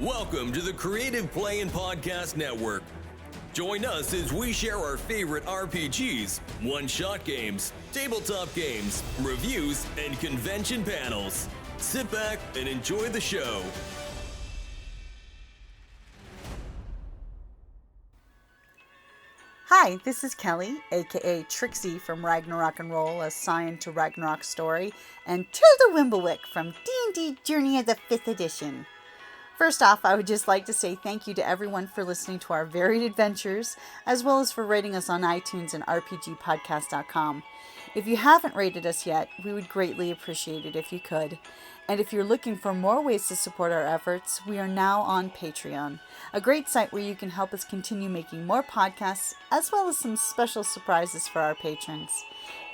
Welcome to the Creative Play and Podcast Network. Join us as we share our favorite RPGs, one-shot games, tabletop games, reviews, and convention panels. Sit back and enjoy the show. Hi, this is Kelly, aka Trixie from Ragnarok and Roll, assigned to Ragnarok Story, and Tilda Wimblewick from D&D Journey of the 5th Edition. First off, I would just like to say thank you to everyone for listening to our varied adventures, as well as for rating us on iTunes and RPGpodcast.com. If you haven't rated us yet, we would greatly appreciate it if you could. And if you're looking for more ways to support our efforts, we are now on Patreon, a great site where you can help us continue making more podcasts, as well as some special surprises for our patrons.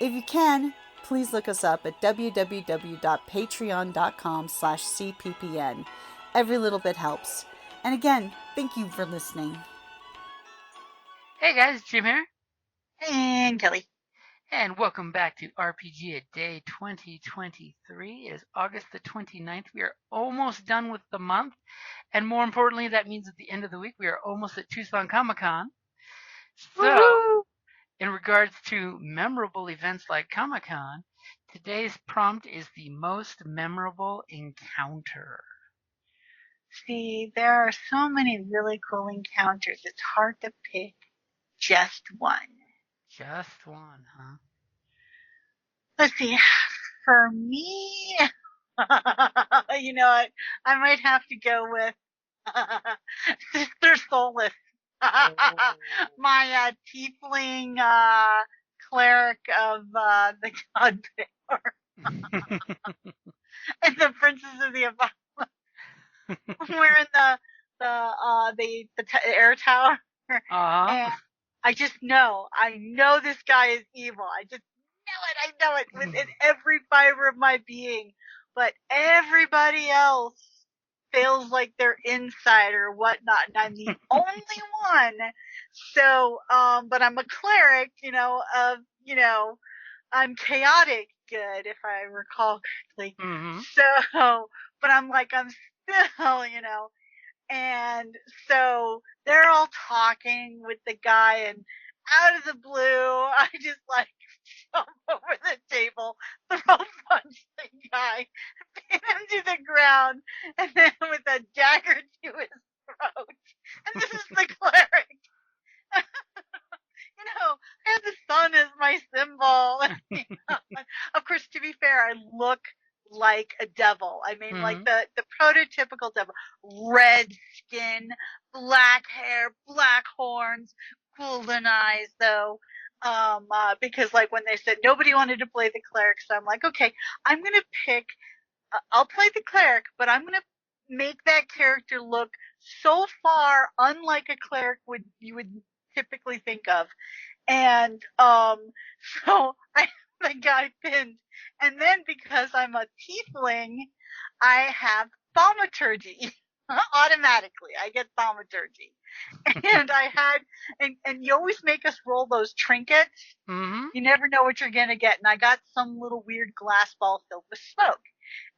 If you can, please look us up at www.patreon.com/cppn. Every little bit helps. And again, thank you for listening. Hey guys, Jim here. And Kelly. And welcome back to RPGaDay 2023. It is August the 29th. We are almost done with the month. And more importantly, that means at the end of the week, we are almost at Tucson Comic-Con. So, Woo-hoo! In regards to memorable events like Comic-Con, today's prompt is the most memorable encounter. See, there are so many really cool encounters. It's hard to pick just one. Just one, huh? Let's see. For me, you know what? I might have to go with Sister Soulless. My tiefling cleric of the God Bear. And the Princess of the Apocalypse. We're in the air tower, and I just know, this guy is evil. I just know it within every fiber of my being. But everybody else feels like they're inside or whatnot, and I'm the only one. So, but I'm a cleric, I'm chaotic good, if I recall correctly. Mm-hmm. So, but I'm still, and so they're all talking with the guy, and out of the blue, I just jump over the table, throw punch the guy, pin him to the ground, and then with a dagger to his throat. And this is the cleric. I have the sun as my symbol. Of course, to be fair, I look like a devil. I mean, like the prototypical devil. Red skin, black hair, black horns, golden eyes, though. Because when they said nobody wanted to play the cleric, so I'm like, okay, I'm going to pick, I'll play the cleric, but I'm going to make that character look so far unlike a cleric you would typically think of. And, so I the guy pinned. And then because I'm a tiefling, I have thaumaturgy. Automatically, I get thaumaturgy. And and you always make us roll those trinkets. Mm-hmm. You never know what you're going to get. And I got some little weird glass ball filled with smoke.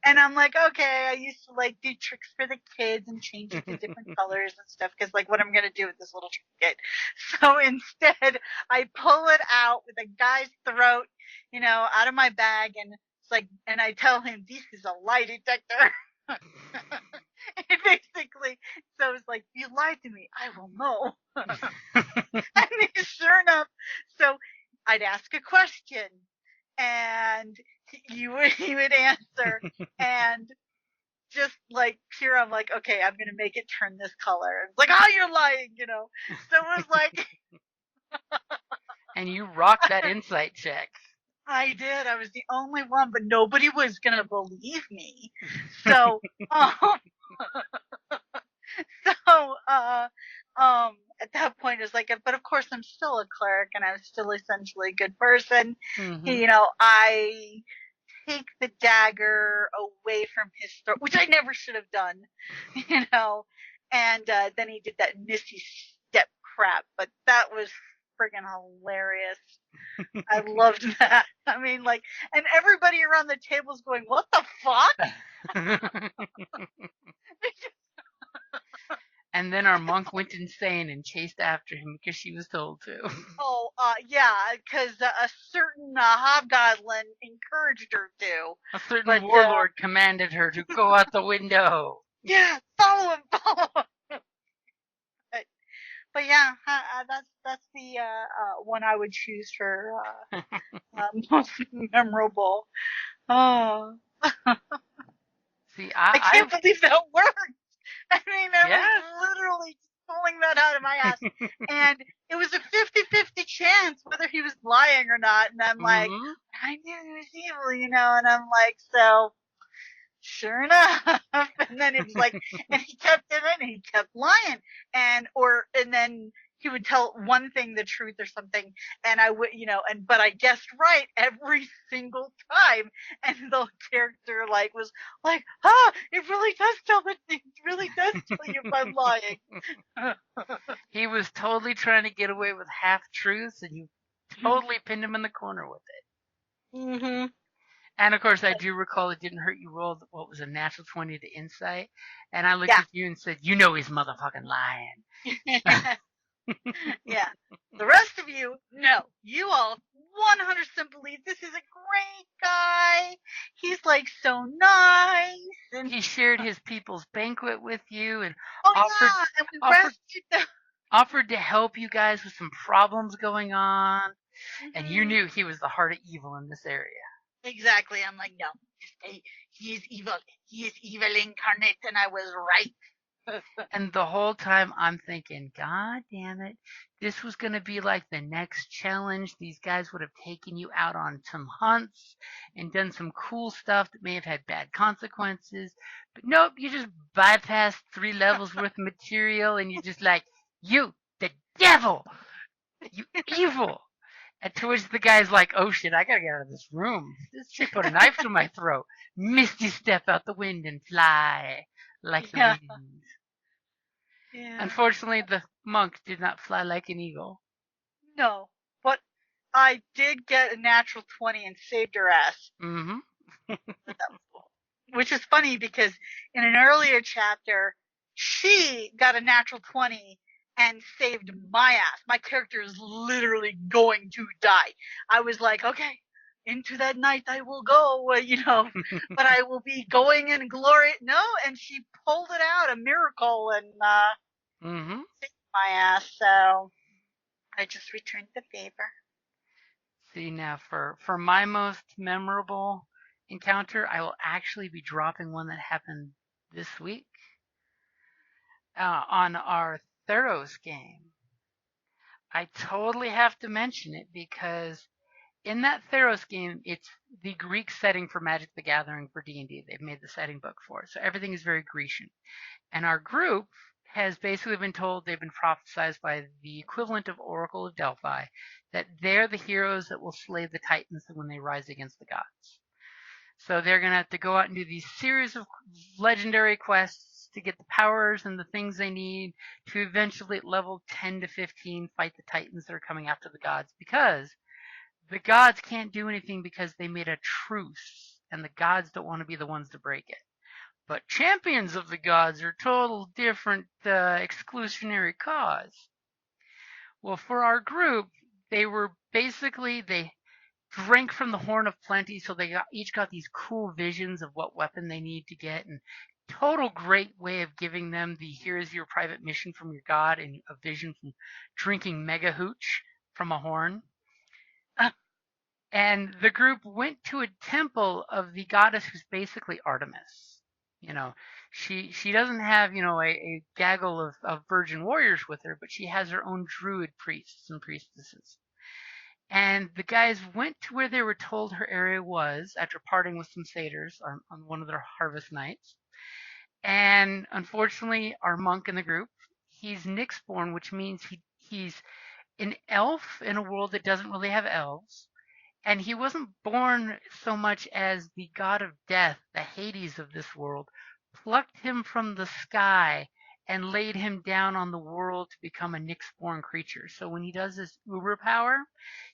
And I'm like, okay, I used to do tricks for the kids and change it to different colors and stuff, because what I'm going to do with this little trinket. So instead, I pull it out with a guy's throat, out of my bag, and it's and I tell him, this is a lie detector. And basically, so it's you lied to me, I will know. And sure enough, so I'd ask a question, and he would answer, and just pure, I'm okay, I'm gonna make it turn this color. It's oh, you're lying, So it was And you rocked that insight check. I did. I was the only one, but nobody was gonna believe me. So, at that point, it's but of course I'm still a cleric, and I'm still essentially a good person. Mm-hmm. I take the dagger away from his throat, which I never should have done, and then he did that Missy step crap, but that was friggin' hilarious. I loved that. I mean, and everybody around the table's going, what the fuck? And then our monk went insane and chased after him because she was told to. Oh, yeah, because a certain hobgoblin encouraged her to. A certain But, warlord commanded her to go out the window. Yeah, follow him. But yeah, that's the one I would choose for most memorable. Oh, See, I can't believe that worked. I mean, I was literally pulling that out of my ass. And it was a 50-50 chance whether he was lying or not. And I'm like, I knew he was evil, and I'm like, so sure enough. And then it was like, and he kept it in, and he kept lying. And then he would tell one thing the truth or something, and I would, but I guessed right every single time. And the character was like, it really does tell the truth. It really does tell you if I'm lying. He was totally trying to get away with half truths, and you totally pinned him in the corner with it. Mm-hmm. And of course, I do recall it didn't hurt you rolled what was a natural 20 to insight, and I looked at you and said, "You know he's motherfucking lying." Yeah. The rest of you, no. You all 100% believe this is a great guy. He's so nice. And he shared his people's banquet with you and and we rescued them. Offered to help you guys with some problems going on. Mm-hmm. And you knew he was the heart of evil in this area. Exactly. I'm like, no, he is evil. He is evil incarnate, and I was right. And the whole time I'm thinking, God damn it, this was going to be like the next challenge. These guys would have taken you out on some hunts and done some cool stuff that may have had bad consequences. But nope, you just bypassed 3 levels worth of material, and you're just like, you, the devil, you evil. And to which the guy's like, oh shit, I gotta get out of this room. This chick put a knife to my throat. Misty step out the wind and fly like the wind. Yeah. Unfortunately, the monk did not fly like an eagle. No, but I did get a natural 20 and saved her ass. Mm-hmm. Which is funny because in an earlier chapter, she got a natural 20 and saved my ass. My character is literally going to die. I was like, okay, into that night I will go, but I will be going in glory. No, and she pulled it out, a miracle, and saved my ass. So I just returned the favor. See, now for my most memorable encounter, I will actually be dropping one that happened this week on our Theros game. I totally have to mention it because in that Theros game, it's the Greek setting for Magic the Gathering for D&D. They've made the setting book for it, so everything is very Grecian. And our group has basically been told, they've been prophesized by the equivalent of Oracle of Delphi, that they're the heroes that will slay the Titans when they rise against the gods. So they're going to have to go out and do these series of legendary quests to get the powers and the things they need to eventually, at level 10 to 15, fight the Titans that are coming after the gods, because the gods can't do anything because they made a truce, and the gods don't want to be the ones to break it. But champions of the gods are total different exclusionary cause. Well, for our group, they drank from the horn of plenty, so they each got these cool visions of what weapon they need to get, and total great way of giving them the here's your private mission from your god and a vision from drinking mega hooch from a horn. And the group went to a temple of the goddess who's basically Artemis. She doesn't have, a gaggle of virgin warriors with her, but she has her own druid priests and priestesses. And the guys went to where they were told her area was after parting with some satyrs on one of their harvest nights. And unfortunately, our monk in the group, he's Nyxborn, which means he's an elf in a world that doesn't really have elves. And he wasn't born so much as the god of death, the Hades of this world, plucked him from the sky and laid him down on the world to become a Nyxborn creature. So when he does his uber power,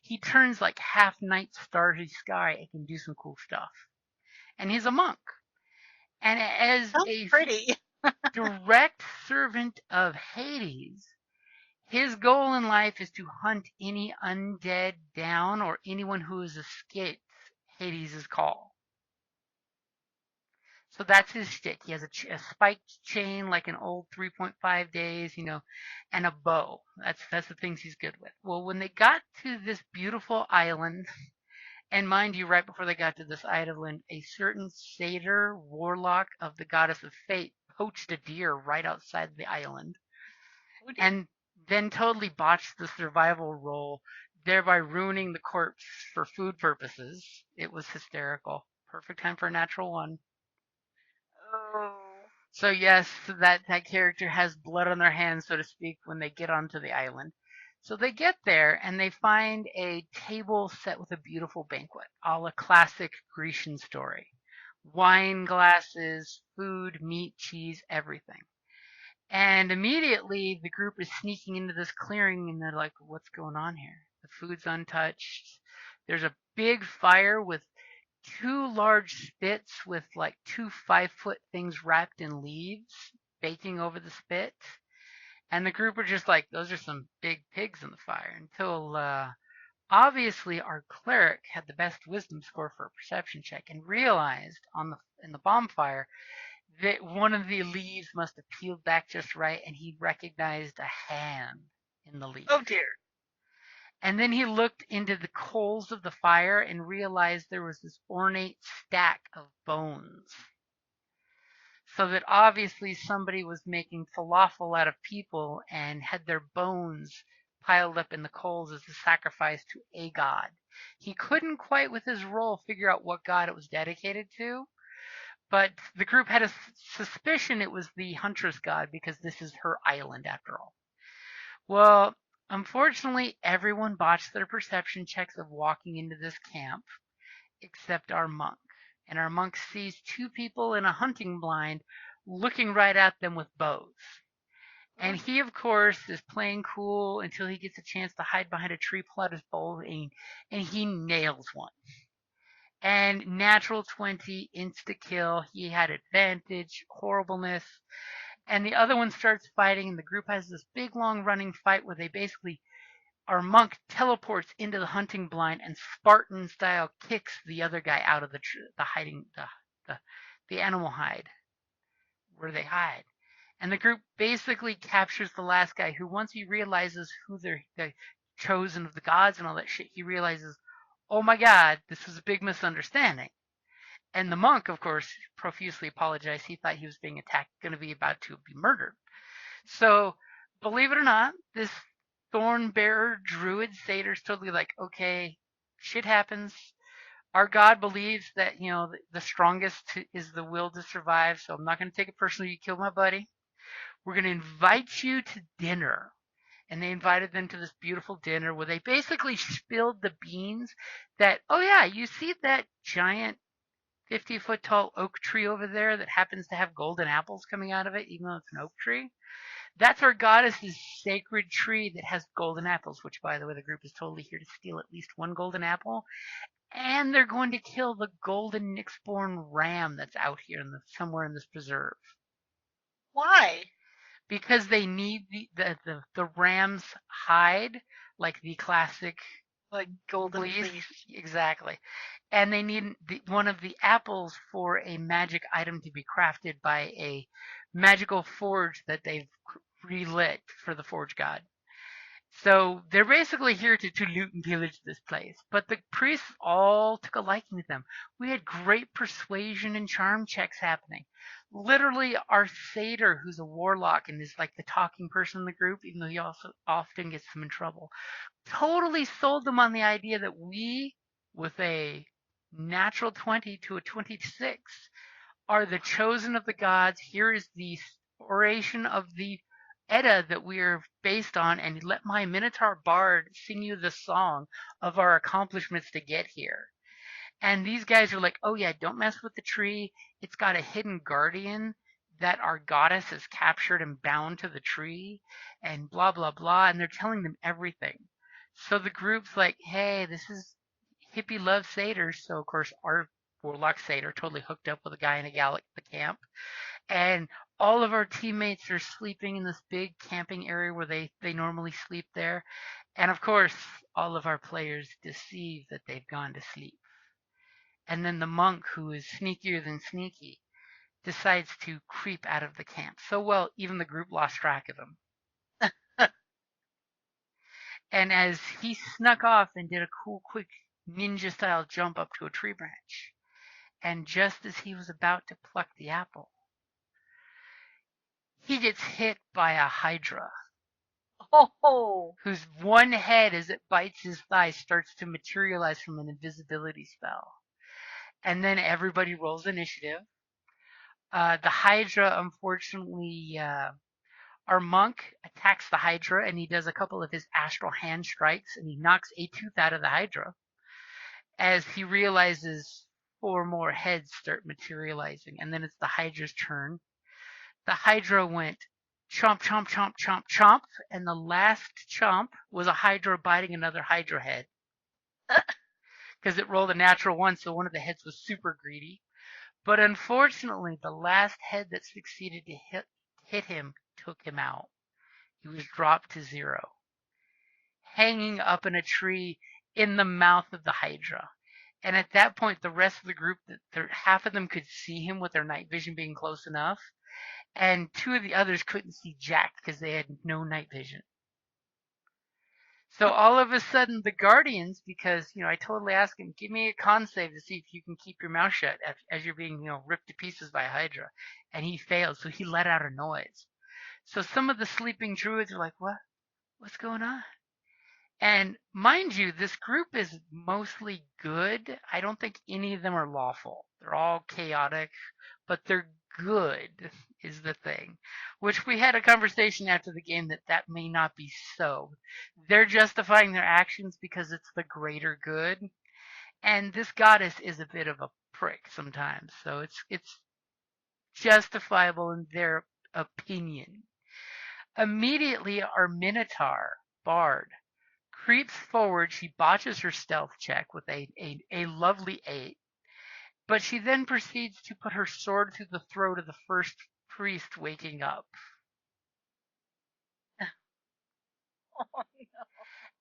he turns like half night starry sky and can do some cool stuff. And he's a monk. And pretty. direct servant of Hades. His goal in life is to hunt any undead down or anyone who has escaped Hades' call. So that's his shtick. He has a spiked chain like an old 3.5 days, and a bow. That's the things he's good with. Well, when they got to this beautiful island, and mind you, right before they got to this island, a certain satyr warlock of the goddess of fate poached a deer right outside the island, and then totally botched the survival roll, thereby ruining the corpse for food purposes. It was hysterical. Perfect time for a natural one. Oh. So yes, that character has blood on their hands, so to speak, when they get onto the island. So they get there and they find a table set with a beautiful banquet, a la classic Grecian story. Wine glasses, food, meat, cheese, everything. And immediately the group is sneaking into this clearing and they're like, what's going on here? The food's untouched. There's a big fire with two large spits with like two 5-foot things wrapped in leaves baking over the spit. And the group are just like, those are some big pigs in the fire. Until obviously our cleric had the best wisdom score for a perception check and realized in the bonfire that one of the leaves must have peeled back just right, and he recognized a hand in the leaf. Oh dear. And then he looked into the coals of the fire and realized there was this ornate stack of bones. So that obviously somebody was making falafel out of people and had their bones piled up in the coals as a sacrifice to a god. He couldn't quite with his roll figure out what god it was dedicated to, but the group had a suspicion it was the huntress god because this is her island after all. Well, unfortunately, everyone botched their perception checks of walking into this camp except our monk. And our monk sees two people in a hunting blind looking right at them with bows. And he, of course, is playing cool until he gets a chance to hide behind a tree, pull out his bow, and he nails one. And natural 20, insta-kill. He had advantage, horribleness. And the other one starts fighting, and the group has this big, long running fight where they basically, our monk teleports into the hunting blind and Spartan style kicks the other guy out of the hiding, the animal hide where they hide. And the group basically captures the last guy who, once he realizes who they're chosen of the gods and all that shit, he realizes, oh my god, this was a big misunderstanding. And the monk, of course, profusely apologized. He thought he was being attacked, going to be about to be murdered. So, believe it or not, this thorn bearer druid satyr's totally like, okay, shit happens. Our god believes that, the strongest is the will to survive, so I'm not going to take it personally you killed my buddy. We're going to invite you to dinner. And they invited them to this beautiful dinner where they basically spilled the beans that, oh yeah, you see that giant 50-foot tall oak tree over there that happens to have golden apples coming out of it, even though it's an oak tree? That's our goddess's sacred tree that has golden apples, which, by the way, the group is totally here to steal at least one golden apple. And they're going to kill the golden Nyxborn ram that's out here somewhere in this preserve. Why? Because they need the ram's hide, like the classic like golden fleece. Exactly. And they need one of the apples for a magic item to be crafted by a magical forge that they've relit for the forge god. So they're basically here to loot and pillage this place. But the priests all took a liking to them. We had great persuasion and charm checks happening. Literally, our satyr, who's a warlock and is like the talking person in the group, even though he also often gets them in trouble, totally sold them on the idea that we, with a natural 20 to a 26, are the chosen of the gods. Here is the oration of the Edda that we are based on, and let my Minotaur bard sing you the song of our accomplishments to get here. And these guys are like, oh yeah, don't mess with the tree. It's got a hidden guardian that our goddess has captured and bound to the tree, and blah, blah, blah. And they're telling them everything. So the group's like, hey, this is hippie love satyrs. So, of course, our warlock satyr totally hooked up with a guy and a gal at the camp. And all of our teammates are sleeping in this big camping area where they normally sleep there. And of course, all of our players deceive that they've gone to sleep. And then the monk, who is sneakier than sneaky, decides to creep out of the camp. So well, even the group lost track of him. And as he snuck off and did a cool, quick ninja-style jump up to a tree branch, and just as he was about to pluck the apple, he gets hit by a hydra. Oh. Whose one head, as it bites his thigh, starts to materialize from an invisibility spell. And then everybody rolls initiative. The Hydra, unfortunately, our monk attacks the Hydra, and he does a couple of his astral hand strikes, and he knocks a tooth out of the Hydra as he realizes 4 more heads start materializing. And then it's the Hydra's turn. The Hydra went chomp, chomp, chomp, chomp, chomp, and the last chomp was a Hydra biting another Hydra head. Because it rolled a natural 1, so one of the heads was super greedy. But unfortunately, the last head that succeeded to hit him took him out. He was dropped to 0, hanging up in a tree in the mouth of the Hydra. And at that point, the rest of the group, half of them could see him with their night vision being close enough, and 2 of the others couldn't see jack because they had no night vision. So all of a sudden, the Guardians, because, I totally asked him, give me a con save to see if you can keep your mouth shut as you're being, ripped to pieces by a Hydra. And he failed, so he let out a noise. So some of the sleeping druids are like, what? What's going on? And mind you, this group is mostly good. I don't think any of them are lawful. They're all chaotic, but they're good is the thing. Which we had a conversation after the game that may not be so. They're justifying their actions because it's the greater good. And this goddess is a bit of a prick sometimes. So it's justifiable in their opinion. Immediately, our Minotaur, Bard, creeps forward. She botches her stealth check with a lovely 8. But she then proceeds to put her sword through the throat of the first priest waking up. Oh, no.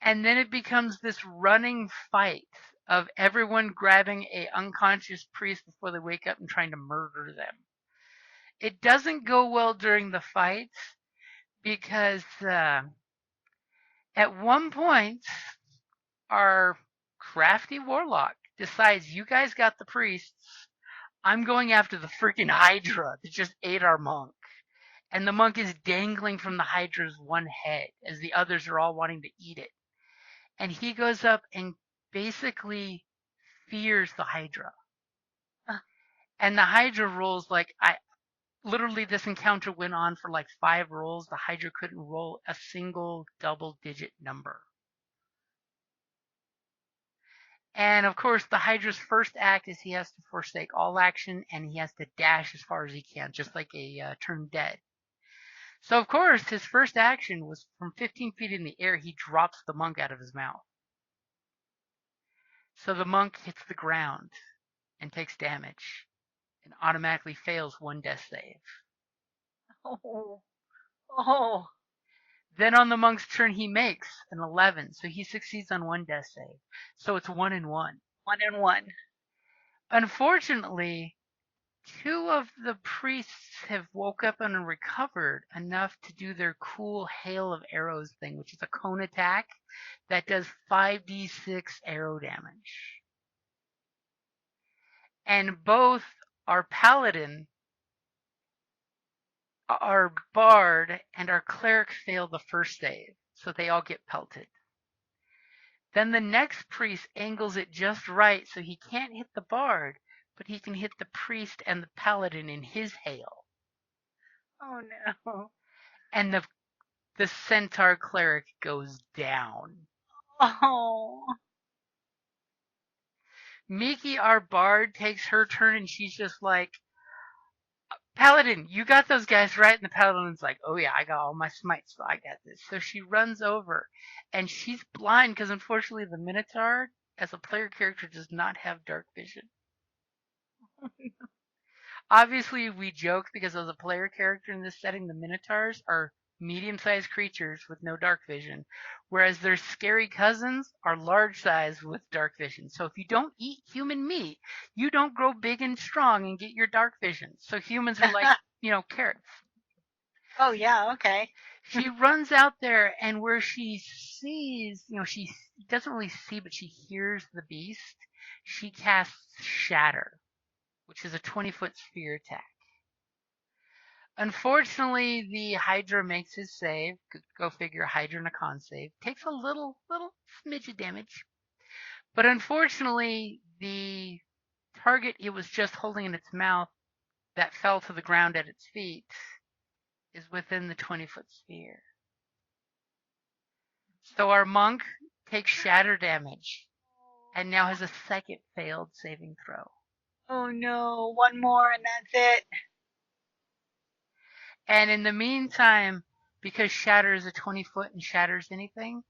And then it becomes this running fight of everyone grabbing a unconscious priest before they wake up and trying to murder them. It doesn't go well during the fights because at one point, our crafty warlock decides, you guys got the priests, I'm going after the freaking Hydra that just ate our monk. And the monk is dangling from the Hydra's one head as the others are all wanting to eat it. And he goes up and basically fears the Hydra. And the Hydra rolls literally this encounter went on for 5 rolls. The Hydra couldn't roll a single double-digit number. And of course, the Hydra's first act is he has to forsake all action and he has to dash as far as he can, just like a turned dead. So of course, his first action was from 15 feet in the air, he drops the monk out of his mouth. So the monk hits the ground and takes damage and automatically fails 1 death save. Oh. Then on the monk's turn, he makes an 11, so he succeeds on 1 death save. So it's 1 and 1. 1 and 1. Unfortunately, 2 of the priests have woke up and recovered enough to do their cool hail of arrows thing, which is a cone attack that does 5d6 arrow damage. And both our paladin, our bard, and our cleric fail the first save, so they all get pelted. Then the next priest angles it just right so he can't hit the bard, but he can hit the priest and the paladin in his hail. Oh no. And the centaur cleric goes down. Oh. Miki, our bard, takes her turn and she's just like, Paladin, you got those guys right. And the paladin's like, oh yeah, I got all my smites, so I got this. So she runs over and she's blind because unfortunately the Minotaur, as a player character, does not have dark vision. Obviously, we joke because as a player character in this setting, the Minotaurs are medium-sized creatures with no dark vision, whereas their scary cousins are large-sized with dark vision. So if you don't eat human meat, you don't grow big and strong and get your dark vision. So humans are like, carrots. Oh, yeah, okay. She runs out there, and where she sees, she doesn't really see, but she hears the beast. She casts Shatter, which is a 20-foot sphere attack. Unfortunately, the Hydra makes his save. Go figure, Hydra and a con save. Takes a little smidge of damage. But unfortunately, the target it was just holding in its mouth that fell to the ground at its feet is within the 20-foot sphere. So our monk takes shatter damage and now has a second failed saving throw. Oh no, one more and that's it. And in the meantime, because shatter is a 20-foot and shatters anything,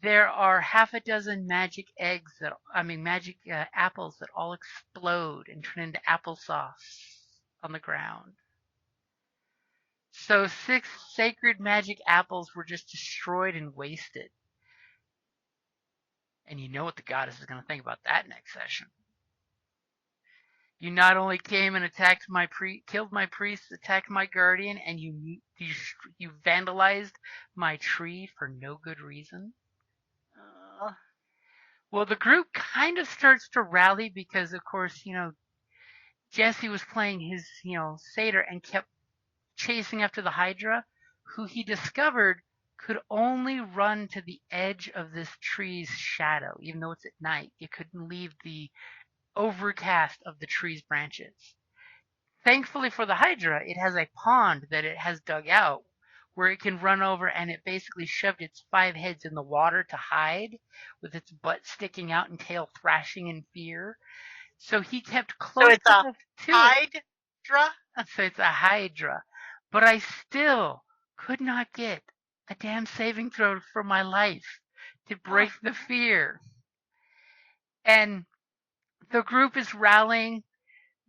there are half a dozen magic apples that all explode and turn into applesauce on the ground. So 6 sacred magic apples were just destroyed and wasted. And you know what the goddess is going to think about that next session. You not only came and attacked killed my priest, attacked my guardian, and you vandalized my tree for no good reason. Well, the group kind of starts to rally because, of course, Jesse was playing his, satyr and kept chasing after the Hydra, who he discovered could only run to the edge of this tree's shadow, even though it's at night. It couldn't leave the overcast of the tree's branches. Thankfully for the Hydra, it has a pond that it has dug out where it can run over, and it basically shoved its 5 heads in the water to hide, with its butt sticking out and tail thrashing in fear. So he kept close to it. Hydra? So it's a Hydra. But I still could not get a damn saving throw for my life to break the fear. And the group is rallying.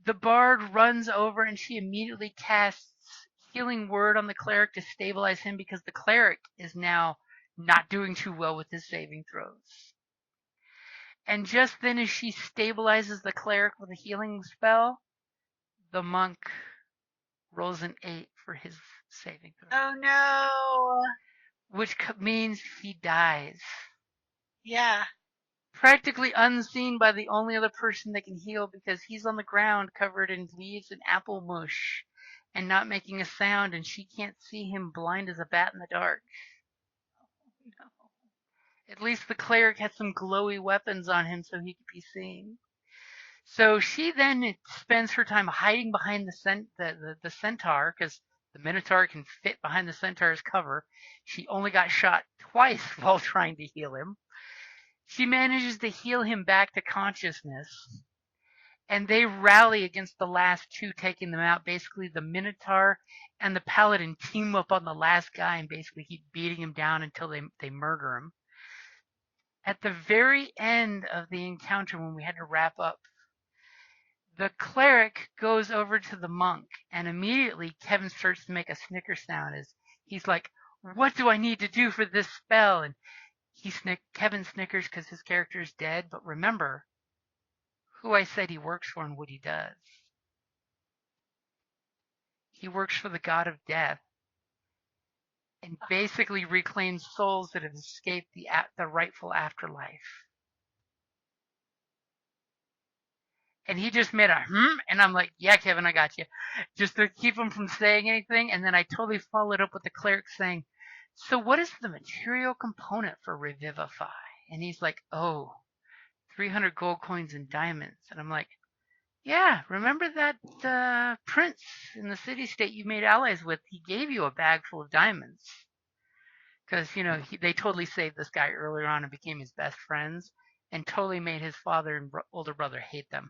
The bard runs over and she immediately casts healing word on the cleric to stabilize him because the cleric is now not doing too well with his saving throws. And just then as she stabilizes the cleric with a healing spell, the monk rolls an 8 for his saving throw. Oh no! Which means he dies. Yeah. Practically unseen by the only other person that can heal because he's on the ground covered in leaves and apple mush and not making a sound, and she can't see him, blind as a bat in the dark. No. At least the cleric had some glowy weapons on him so he could be seen. So she then spends her time hiding behind the centaur, because the Minotaur can fit behind the centaur's cover. She only got shot twice while trying to heal him. She manages to heal him back to consciousness, and they rally against the last 2, taking them out. Basically, the Minotaur and the Paladin team up on the last guy and basically keep beating him down until they murder him. At the very end of the encounter, when we had to wrap up, the cleric goes over to the monk, and immediately Kevin starts to make a snicker sound as he's like, "What do I need to do for this spell?" And Kevin snickers because his character is dead, but remember who I said he works for and what he does. He works for the god of death and basically reclaims souls that have escaped the rightful afterlife. And he just made a and I'm like, "Yeah, Kevin, I got you." Just to keep him from saying anything, and then I totally followed up with the cleric saying, "So what is the material component for Revivify?" And he's like, "Oh, 300 gold coins and diamonds." And I'm like, "Yeah, remember that prince in the city-state you made allies with? He gave you a bag full of diamonds." Because, they totally saved this guy earlier on and became his best friends and totally made his father and older brother hate them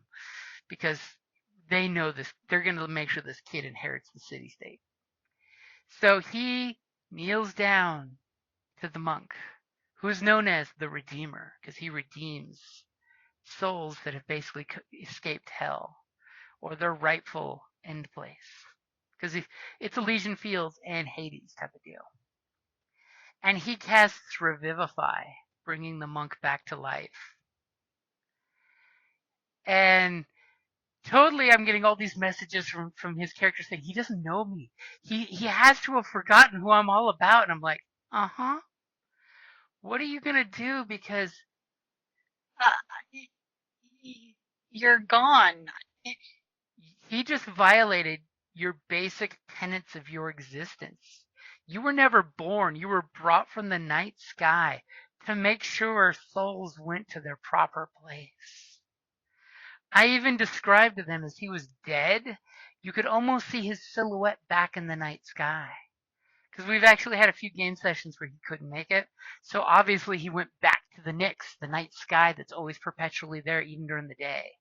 because they know this. They're going to make sure this kid inherits the city-state. So he kneels down to the monk, who is known as the Redeemer, because he redeems souls that have basically escaped hell or their rightful end place. Because it's Elysian Fields and Hades type of deal. And he casts Revivify, bringing the monk back to life. And totally I'm getting all these messages from his character saying he doesn't know me. He has to have forgotten who I'm all about. And I'm like, uh-huh. What are you going to do? Because you're gone. he just violated your basic tenets of your existence. You were never born. You were brought from the night sky to make sure souls went to their proper place. I even described to them as he was dead, you could almost see his silhouette back in the night sky. Because we've actually had a few game sessions where he couldn't make it. So obviously he went back to the Nyx, the night sky that's always perpetually there even during the day.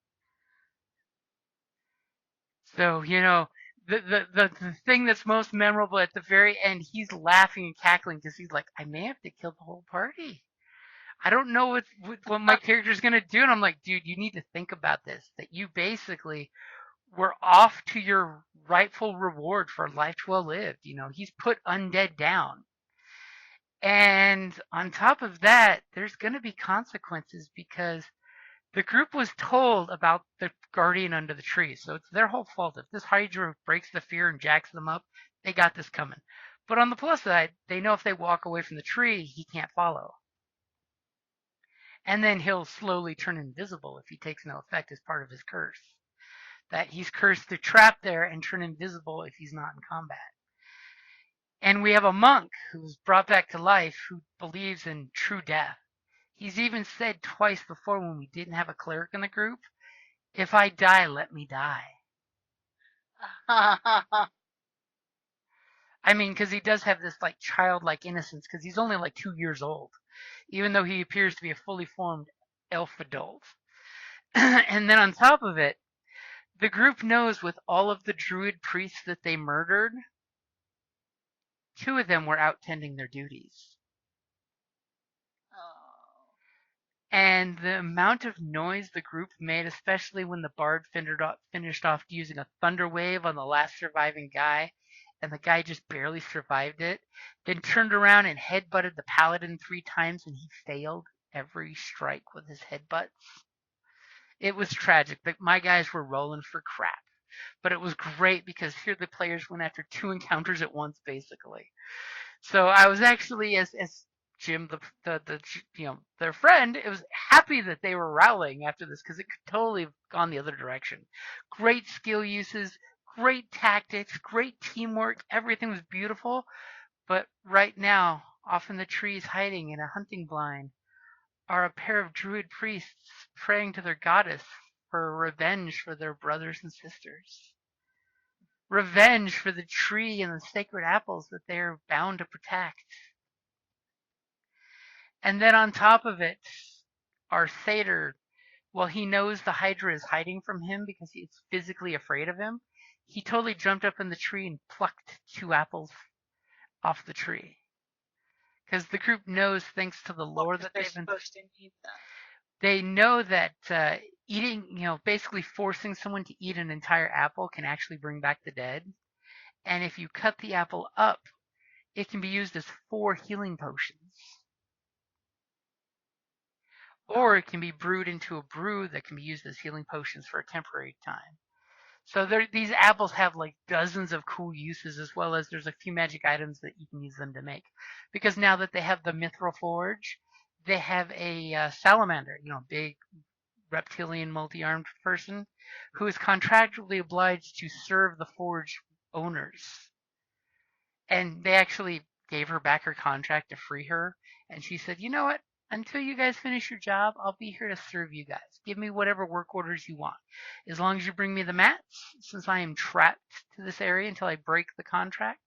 So, the thing that's most memorable at the very end, he's laughing and cackling because he's like, I may have to kill the whole party. I don't know what my character's going to do. And I'm like, dude, you need to think about this. That you basically were off to your rightful reward for a life well lived. He's put undead down. And on top of that, there's going to be consequences because the group was told about the guardian under the tree, so it's their whole fault. If this Hydra breaks the fear and jacks them up, they got this coming. But on the plus side, they know if they walk away from the tree, he can't follow. And then he'll slowly turn invisible if he takes no effect as part of his curse. That he's cursed to trap there and turn invisible if he's not in combat. And we have a monk who's brought back to life who believes in true death. He's even said twice before when we didn't have a cleric in the group, if I die, let me die. I mean, because he does have this like childlike innocence because he's only like 2 years old, even though he appears to be a fully formed elf adult. And then on top of it, the group knows with all of the druid priests that they murdered, 2 of them were out tending their duties. And the amount of noise the group made, especially when the bard finished off using a thunder wave on the last surviving guy, and the guy just barely survived it, then turned around and headbutted the paladin 3 times, and he failed every strike with his headbutts. It was tragic. My guys were rolling for crap. But it was great because here the players went after 2 encounters at once, basically. So I was actually, as Jim, their friend, it was happy that they were rallying after this because it could totally have gone the other direction. Great skill uses, great tactics, great teamwork. Everything was beautiful. But right now, off in the trees hiding in a hunting blind, are a pair of druid priests praying to their goddess for revenge for their brothers and sisters. Revenge for the tree and the sacred apples that they are bound to protect. And then on top of it, our satyr, well, he knows the Hydra is hiding from him because he's physically afraid of him. He totally jumped up in the tree and plucked 2 apples off the tree. Because the group knows, thanks to the lore that they've been supposed to need them. They know that eating, basically forcing someone to eat an entire apple can actually bring back the dead. And if you cut the apple up, it can be used as 4 healing potions. Or it can be brewed into a brew that can be used as healing potions for a temporary time. So these apples have like dozens of cool uses, as well as there's a few magic items that you can use them to make. Because now that they have the Mithril Forge, they have a salamander, big reptilian multi-armed person who is contractually obliged to serve the forge owners. And they actually gave her back her contract to free her. And she said, you know what? Until you guys finish your job, I'll be here to serve you guys. Give me whatever work orders you want. As long as you bring me the mats, since I am trapped to this area until I break the contract,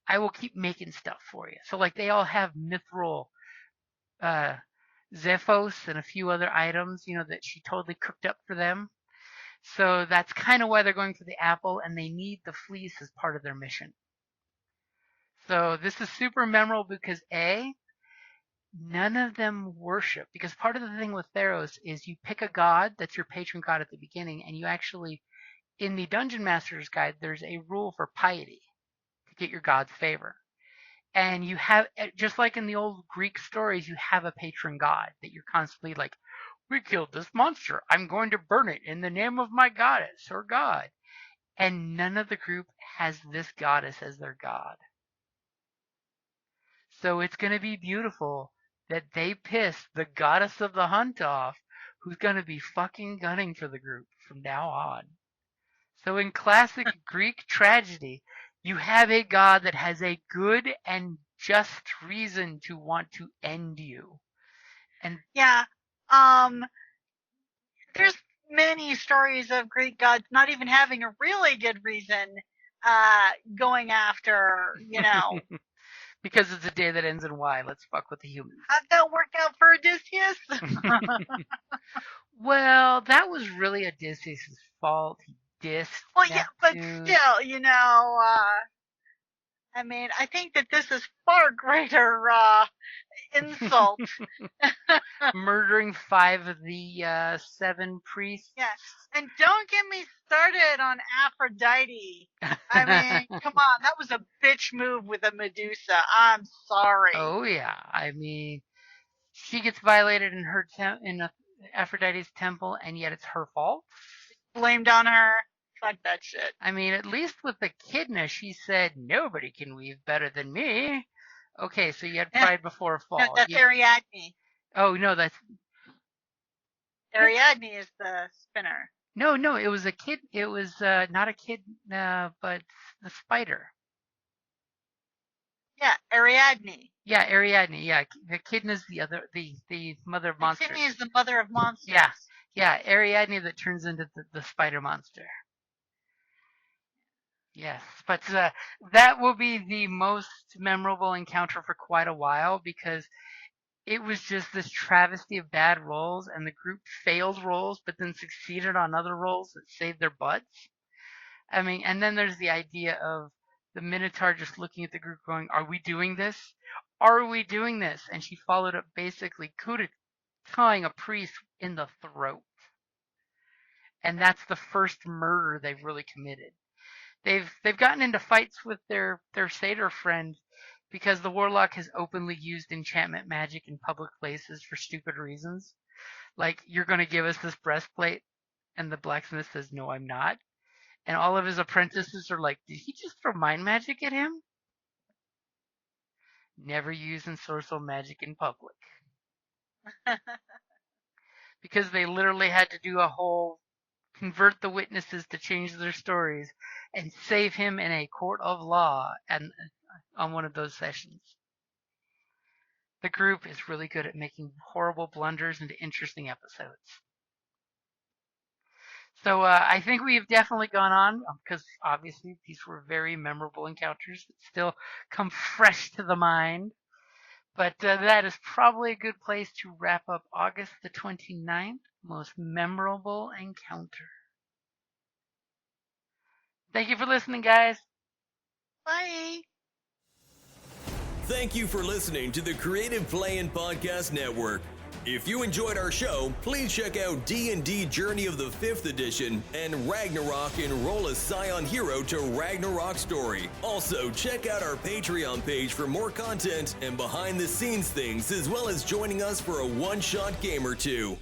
I will keep making stuff for you. So like they all have mithril Zephos and a few other items, that she totally cooked up for them. So that's kind of why they're going for the apple, and they need the fleece as part of their mission. So this is super memorable because A, none of them worship, because part of the thing with Theros is you pick a god that's your patron god at the beginning, and you actually in the Dungeon Master's Guide, there's a rule for piety to get your god's favor. And you have, just like in the old Greek stories, you have a patron god that you're constantly like, we killed this monster. I'm going to burn it in the name of my goddess or god. And none of the group has this goddess as their god. So it's going to be beautiful that they piss the goddess of the hunt off, who's going to be fucking gunning for the group from now on. So in classic Greek tragedy, you have a god that has a good and just reason to want to end you. And yeah, there's many stories of Greek gods not even having a really good reason going after, because it's a day that ends in Y, let's fuck with the humans. How'd that work out for Odysseus? Well, that was really Odysseus' fault. He dissed well, yeah, but Neptune. still, I mean, I think that this is far greater insult. Murdering 5 of the 7 priests. Yeah, and don't get me started on Aphrodite. I mean, come on, that was a bitch move with a Medusa. I'm sorry. Oh yeah, I mean, she gets violated in her in Aphrodite's temple, and yet it's her fault. Blamed on her. Fuck that shit. I mean, at least with the Echidna, she said, nobody can weave better than me. Okay, so you had pride before a fall. No, that's Ariadne. Oh, no, that's... Ariadne is the spinner. No, it was a kid. It was not a kid, but the spider. Yeah, Ariadne. Yeah, Ariadne. Yeah, the Echidna's the other, the mother of monsters. Echidna is the mother of monsters. Yeah, Ariadne that turns into the spider monster. Yes, but that will be the most memorable encounter for quite a while, because it was just this travesty of bad rolls, and the group failed rolls, but then succeeded on other rolls that saved their butts. I mean, and then there's the idea of the Minotaur just looking at the group going, are we doing this? Are we doing this? And she followed up basically tying a priest in the throat. And that's the first murder they've really committed. They've gotten into fights with their satyr friend because the warlock has openly used enchantment magic in public places for stupid reasons. Like, you're going to give us this breastplate, and the blacksmith says, no, I'm not. And all of his apprentices are like, did he just throw mind magic at him? Never use ensorcel magic in public. Because they literally had to do a whole convert the witnesses to change their stories and save him in a court of law and on one of those sessions. The group is really good at making horrible blunders into interesting episodes. So I think we've definitely gone on, because obviously these were very memorable encounters that still come fresh to the mind. But that is probably a good place to wrap up August the 29th, most memorable encounter. Thank you for listening, guys. Bye. Thank you for listening to the Creative Play-In Podcast Network. If you enjoyed our show, please check out D&D Journey of the 5th Edition and Ragnarok Enroll a Scion Hero to Ragnarok Story. Also, check out our Patreon page for more content and behind-the-scenes things, as well as joining us for a one-shot game or two.